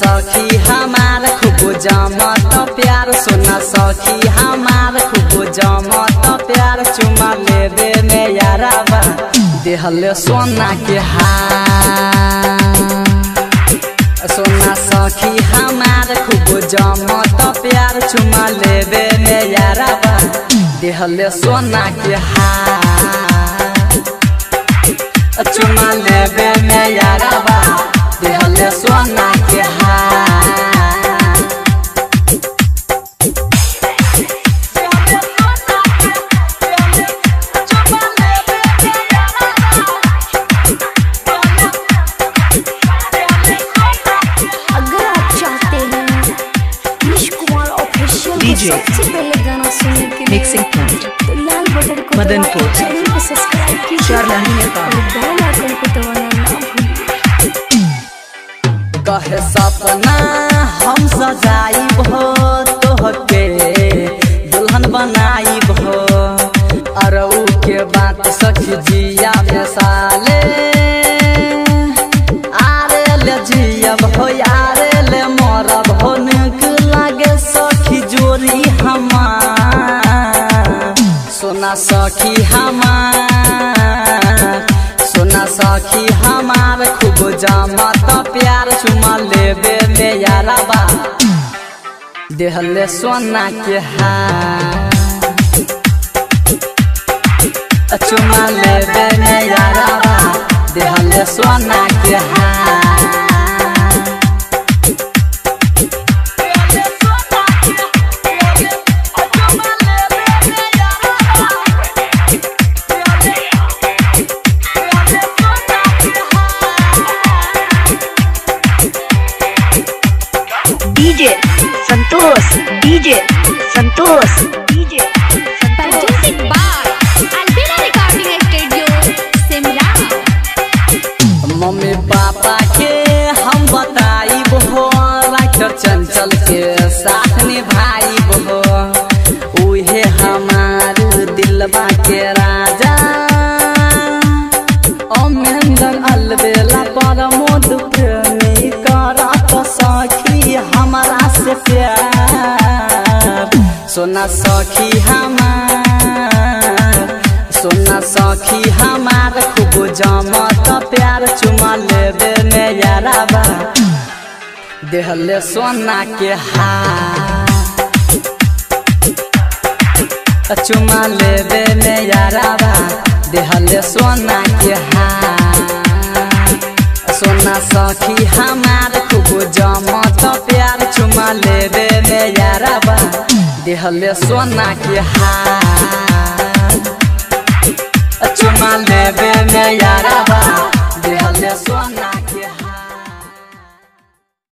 सखी हमार खूब जमत प्यार सुना सखी हमार खूब जमत प्यार चुमा लेबे में याराबा देहले सोना के हार सोना सखी हमार खूब जमत प्यार चुमा लेबे में याराबा देहले सोना के हार चुमा लेबे में याराबा देहले सोना के हार अगर आप चाहते हैं निश कुमार ऑफिशियल सबसे पहले गाना सुनने के लिए मिक्सिंग पॉइंट तो लाल बटन को मदनपुर चैनल को सब्सक्राइब कीजिए चारलाही नेपाल और बेल आइकन को दबाना ना भूलिए। कहे सपना हम सजाइब हो तोहके दुल्हन बनाइब हो अरऊ के बात सखी जिया में साले आरे ले जियब हो यारे ले मरब हो निक लागे सखी जोरी हमार सोना सखी हमार सोना सखी हमार खूब जमत प्यार चुमा लेबे में याराबा देहले सोना के हार चुमा लेबे में याराबा देहले सोना के हार DJ Santosh DJ Santosh DJ Presented by Albina Recording Studio, Simla। Mummy papa के हम बताइब हो राइटर चंचल के साथ निभाइब हो उहे हमार दिलबा के राजा अमेंदर अलबेला प्रमोद प्रेमी करत सखी हमारा से प्यार सोना सखी हमार सोना सखी हमार खूब जमत प्यार चुमा लेबे में याराबा देहले सोना के हार चुमा लेबे में याराबा देहले सोना के हार सोना सखी हमार खूब जमत प्यार चुमा लेबे में याराबा देहले सोना के हार चुमा लेबे में याराबा देहले सोना